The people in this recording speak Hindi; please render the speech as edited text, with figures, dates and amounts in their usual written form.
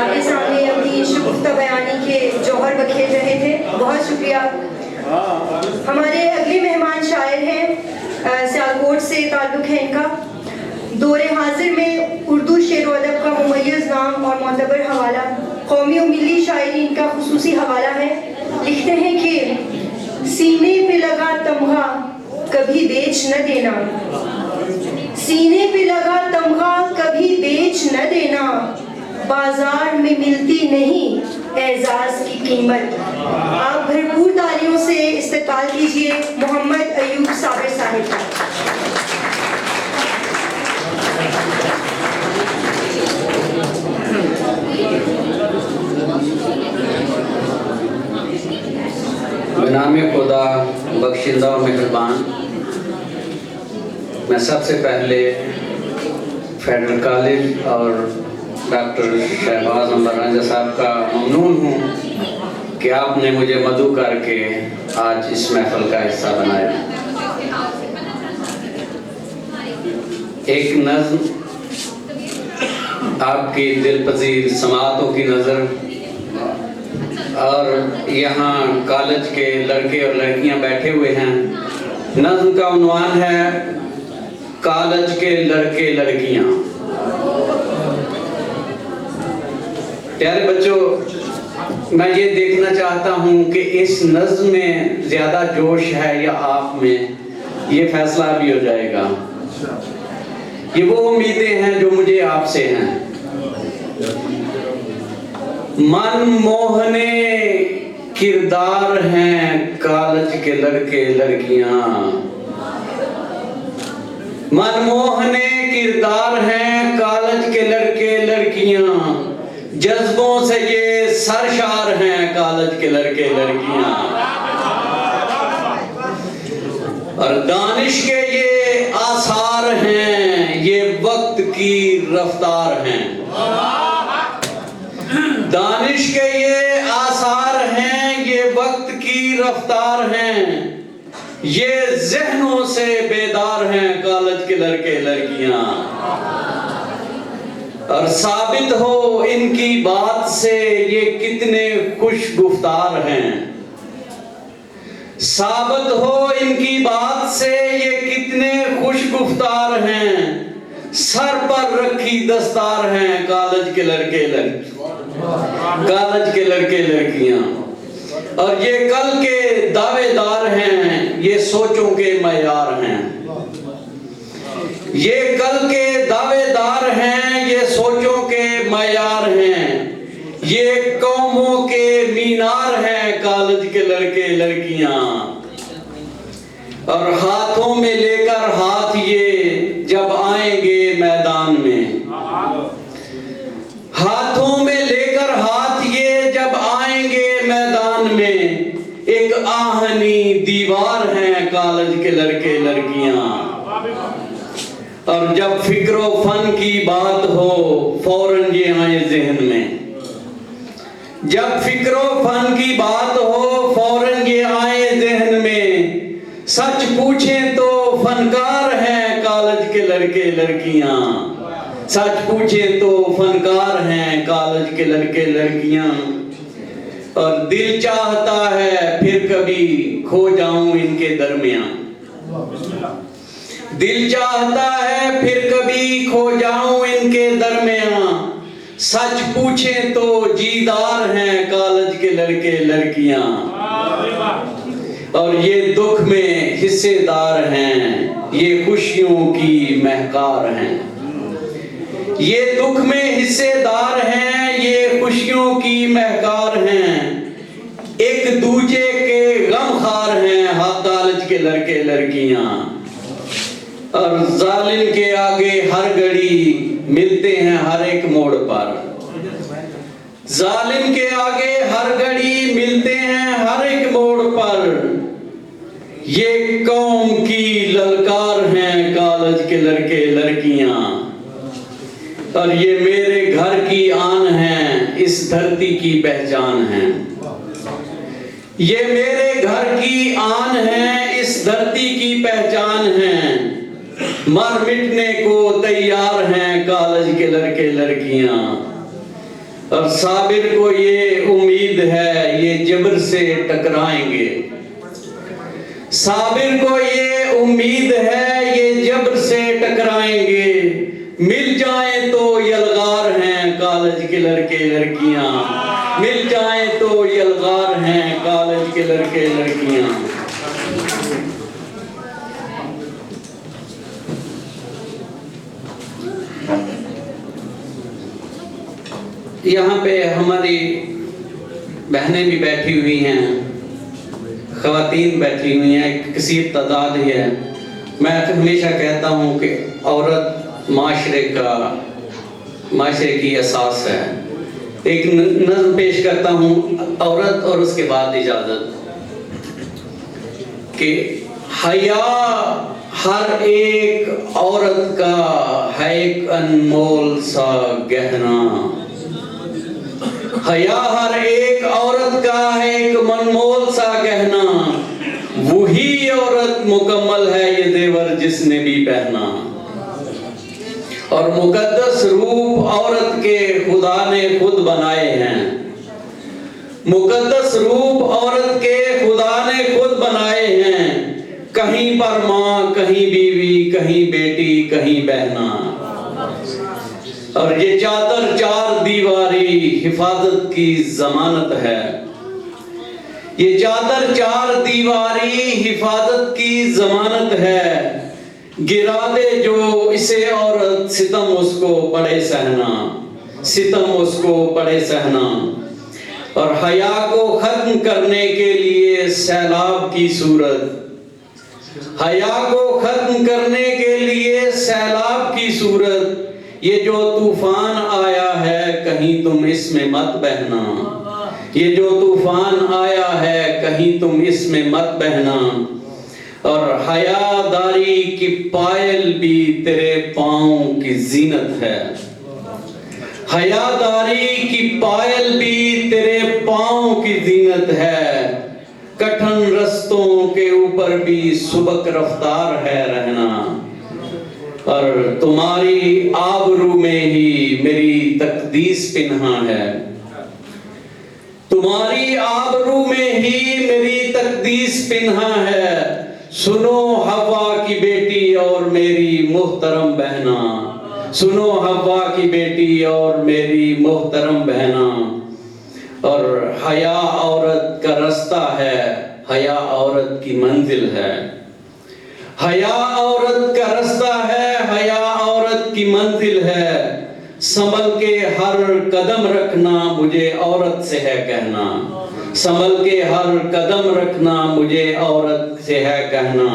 आपके सामने अपनी शुगुफ्ता बयानी के जौहर बखेर रहे थे। बहुत शुक्रिया। हमारे अगले मेहमान शायर हैं, सियालकोट से ताल्लुक़ है इनका। दौरे हाजिर में उर्दू शेर व अदब का मुमय्यज़ नाम और मोतबर हवाला, कौमी और मिली शायरी इनका खुसूसी हवाला है। लिखते हैं कि सीने पे लगा तमगा कभी बेच न देना, सीने पे लगा तमगा कभी बेच न देना, बाजार में मिलती नहीं एजाज की कीमत। आप भरपूर तालियों से इस्तकबाल कीजिए मोहम्मद अयूब साबिर साहिब का। नाम खुदा बख्शिंदा और मेहरबान। मैं सबसे पहले फेडरल कॉलेज और डॉक्टर शहबाज अंबर राजा साहब का ममनून हूँ कि आपने मुझे मदऊ करके आज इस महफिल का हिस्सा बनाया। एक नज़्म आपकी दिलपजीर समातों की नज़र, और यहाँ कॉलेज के लड़के और लड़कियाँ बैठे हुए हैं। नज़्म का उन्वान है कॉलेज के लड़के लड़कियाँ। प्यारे बच्चों, मैं ये देखना चाहता हूँ कि इस नज़्म में ज़्यादा जोश है या आप में, ये फैसला भी हो जाएगा। ये वो उम्मीदें हैं जो मुझे आपसे हैं। मनमोहने किरदार हैं कॉलेज के लड़के लड़कियां, मनमोहने किरदार हैं कॉलेज के लड़के लड़कियां, जज्बों से ये सरशार हैं कॉलेज के लड़के लड़कियां, और दानिश के ये आसार हैं, ये वक्त की रफ्तार हैं। दानिश के ये आसार हैं, ये वक्त की रफ्तार हैं, ये ज़हनों से बेदार हैं कॉलेज के लड़के लड़कियां, और साबित हो इनकी बात से ये कितने खुश गुफ्तार हैं, साबित हो इनकी बात से ये कितने खुश गुफ्तार हैं, सर पर रखी दस्तार हैं कॉलेज के लड़के लड़कियां, कॉलेज के लड़के लड़कियां, और ये कल के दावेदार हैं, ये सोचों के मयार हैं, ये कल के दावेदार हैं, ये सोचों के मयार हैं, ये कौमों के मीनार हैं कॉलेज के लड़के लड़कियां, और हाथों में लेकर हाथ ये जब आएंगे मैदान में, हाथों में लेकर हाथ ये जब आएंगे मैदान में, एक आहनी दीवार हैं कॉलेज के लड़के लड़कियां, और जब फिक्रो फन की बात हो फौरन ये आए जहन में, जब फिक्रो फन की बात हो फौरन ये आए जहन में, सच पूछें तो फनकार हैं कॉलेज के लड़के लड़कियां, सच पूछें तो फनकार हैं कॉलेज के लड़के लड़कियां, और दिल चाहता है फिर कभी खो जाऊं इनके दरमियां, दिल चाहता है फिर कभी खो जाऊं इनके दरमियां, सच पूछें तो जीदार हैं कॉलेज के लड़के लड़कियां, और ये दुख में हिस्सेदार हैं, ये खुशियों की महकार हैं, ये दुख में हिस्सेदार हैं, ये खुशियों की महकार हैं, एक दूजे के गमखार हैं हाँ कॉलेज के लड़के लड़कियां, और जालिम के आगे हर घड़ी मिलते हैं हर एक मोड़ पर, जालिम के आगे हर घड़ी मिलते हैं हर एक मोड़ पर, ये कौम की ललकार हैं कॉलेज के लड़के लड़कियां, और ये मेरे घर की आन है, इस धरती की पहचान है, ये मेरे घर की आन है, इस धरती की पहचान है, मर मिटने को तैयार हैं कॉलेज के लड़के लड़कियां, और साबिर को ये उम्मीद है ये जबर से टकराएंगे। साबिर को ये उम्मीद है ये जबर से टकराएंगे। मिल जाए तो यलगार हैं कॉलेज के लड़के लड़कियां, मिल जाए तो यलगार हैं कॉलेज के लड़के लड़कियां। यहाँ पे हमारी बहनें भी बैठी हुई हैं, ख़वातीन बैठी हुई हैं, एक कसीर तादाद ही है। मैं हमेशा कहता हूँ कि औरत माशरे की असास है। एक नज़्म पेश करता हूँ औरत और उसके बाद इजाज़त कि हया हर एक औरत का है एक अनमोल सा गहना। हया हर एक औरत का है एक मनमोल सा गहना। वही औरत मुकम्मल है ये देवर जिसने भी पहना। और मुकद्दस रूप औरत के खुदा ने खुद बनाए हैं। मुकद्दस रूप औरत के खुदा ने खुद बनाए हैं। कहीं पर माँ, कहीं बीवी, कहीं बेटी, कहीं बहना। और ये चादर चार दीवारी हिफाजत की जमानत है। ये चादर चार दीवारी हिफाजत की जमानत है। गिरा दे जो इसे औरत सितम उसको पड़े सहना, सितम उसको पड़े सहना। और हया को खत्म करने के लिए सैलाब की सूरत, हया को खत्म करने के लिए सैलाब की सूरत। ये जो तूफान आया है कहीं तुम इसमें मत बहना। ये जो तूफान आया है कहीं तुम इसमें मत बहना। और हयादारी की पायल भी तेरे पाँव की जीनत है। हयादारी की पायल भी तेरे पाँव की जीनत है। कठिन रस्तों के ऊपर भी सुबक रफ्तार है रहना। और तुम्हारी आबरू में ही मेरी तकदीस पिन्हा है। तुम्हारी आबरू में ही मेरी तकदीस पिन्हा है। सुनो हवा की बेटी और मेरी मुहतरम बहना। सुनो हवा की बेटी और मेरी मुहतरम बहना। और हया औरत का रास्ता है, हया औरत की मंजिल है। हया औरत का रास्ता है, हया औरत की मंजिल है। संभल के हर कदम रखना मुझे औरत से है कहना। संभल के हर कदम रखना मुझे औरत से है कहना।